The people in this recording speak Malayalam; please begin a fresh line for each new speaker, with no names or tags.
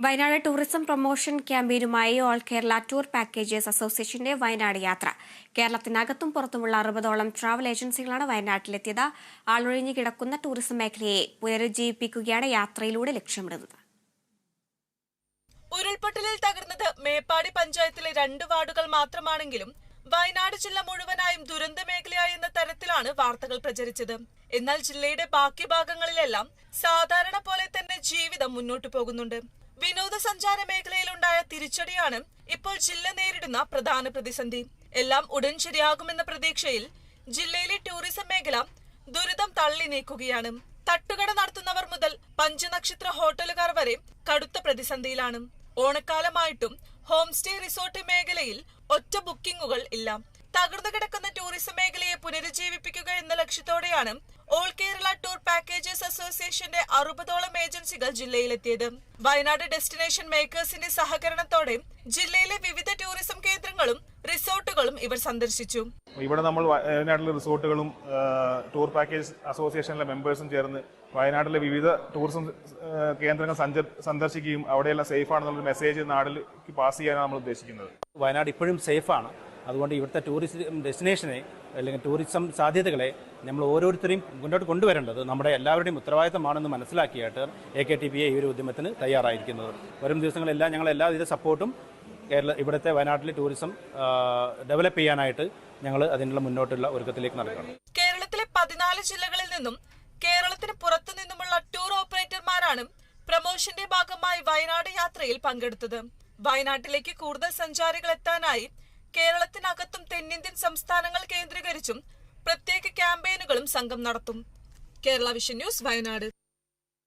വയനാട് ടൂറിസം പ്രൊമോഷൻ ക്യാമ്പയിനുമായി ഓൾ കേരള ടൂർ പാക്കേജസ് അസോസിയേഷന്റെ വയനാട് യാത്ര. കേരളത്തിനകത്തും പുറത്തുമുള്ള 60ഓളം ട്രാവൽ ഏജൻസികളാണ് വയനാട്ടിലെത്തിയത്. ആളൊഴിഞ്ഞു കിടക്കുന്ന ടൂറിസം മേഖലയെ പുനരുജ്ജീവിപ്പിക്കുകയാണ് യാത്രയിലൂടെ ലക്ഷ്യമിടുന്നത്.
ഉരുൾപൊട്ടലിൽ തകർന്നത് മേപ്പാടി പഞ്ചായത്തിലെ 2 വാർഡുകൾ മാത്രമാണെങ്കിലും വയനാട് ജില്ല മുഴുവനായും ദുരന്ത മേഖലയായെന്ന തരത്തിലാണ് വാർത്തകൾ പ്രചരിച്ചത്. എന്നാൽ ജില്ലയുടെ ബാക്കി ഭാഗങ്ങളിലെല്ലാം സാധാരണ പോലെ തന്നെ ജീവിതം മുന്നോട്ടു പോകുന്നുണ്ട്. വിനോദസഞ്ചാര മേഖലയിലുണ്ടായ തിരിച്ചടിയാണ് ഇപ്പോൾ ജില്ല നേരിടുന്ന പ്രധാന പ്രതിസന്ധി. എല്ലാം ഉടൻ ശരിയാകുമെന്ന പ്രതീക്ഷയിൽ ജില്ലയിലെ ടൂറിസം മേഖല ദുരിതം തള്ളി നീക്കുകയാണ്. തട്ടുകട നടത്തുന്നവർ മുതൽ പഞ്ചനക്ഷത്ര ഹോട്ടലുകാർ വരെ കടുത്ത പ്രതിസന്ധിയിലാണ്. ഓണക്കാലമായിട്ടും ഹോം സ്റ്റേ റിസോർട്ട് മേഖലയിൽ ഒറ്റ ബുക്കിംഗുകൾ ഇല്ല. തകർന്നു കിടക്കുന്ന ടൂറിസം മേഖലയെ പുനരുജ്ജീവിപ്പിക്കുക എന്ന ലക്ഷ്യത്തോടെയാണ് ഓൾ കേരള ടൂർ പാക്കേജസ് അസോസിയേഷന്റെ 60ഓളം ഏജൻസികൾ ജില്ലയിലെത്തിയത്. വയനാട് ഡെസ്റ്റിനേഷൻ മേക്കേഴ്സിന്റെ സഹകരണത്തോടെ ജില്ലയിലെ വിവിധ ടൂറിസം കേന്ദ്രങ്ങളും റിസോർട്ടുകളും ഇവർ സന്ദർശിച്ചു.
ഇവിടെ നമ്മൾ വയനാട്ടിലെ റിസോർട്ടുകളും ടൂർ പാക്കേജ് അസോസിയേഷനിലെ മെമ്പേഴ്സും ചേർന്ന് വയനാട്ടിലെ വിവിധ ടൂറിസം കേന്ദ്രങ്ങൾ സന്ദർശിക്കുകയും അവിടെയെല്ലാം സേഫ് ആണെന്നുള്ള മെസ്സേജ് നാട്ടിലേക്ക് പാസ് ചെയ്യാനാണ് നമ്മൾ ഉദ്ദേശിക്കുന്നത്.
വയനാട് ഇപ്പോഴും സേഫാണ്. അതുകൊണ്ട് ഇവിടുത്തെ ടൂറിസം ഡെസ്റ്റിനേഷനെ അല്ലെങ്കിൽ ടൂറിസം സാധ്യതകളെ നമ്മൾ ഓരോരുത്തരെയും മുന്നോട്ട് കൊണ്ടുവരേണ്ടത് നമ്മുടെ എല്ലാവരുടെയും ഉത്തരവാദിത്തമാണെന്ന് മനസ്സിലാക്കിയിട്ട് AKTPA ഈ ഒരു ഉദ്യമത്തിന് തയ്യാറായിരിക്കുന്നത്. വരും ദിവസങ്ങളെല്ലാം ഞങ്ങൾ എല്ലാവിധ സപ്പോർട്ടും ഇവിടുത്തെ വയനാട്ടിലെ ടൂറിസം ഡെവലപ്പ് ചെയ്യാനായിട്ട് ഞങ്ങൾ അതിനുള്ള മുന്നോട്ടുള്ള ഒരുക്കത്തിലേക്ക് നടക്കുകയാണ്.
കേരളത്തിലെ 14 ജില്ലകളിൽ നിന്നും കേരളത്തിന് പുറത്തു നിന്നുമുള്ള ടൂർ ഓപ്പറേറ്റർമാരാണ് പ്രമോഷന്റെ ഭാഗമായി വയനാട് യാത്രയിൽ പങ്കെടുത്തത്. വയനാട്ടിലേക്ക് കൂടുതൽ സഞ്ചാരികൾ എത്താനായി കേരളത്തിനകത്തും തെന്നിന്ത്യൻ സംസ്ഥാനങ്ങൾ കേന്ദ്രീകരിച്ചും പ്രത്യേക ക്യാമ്പയിനുകളും സംഘം നടത്തും. Kerala vision news, Wayanad.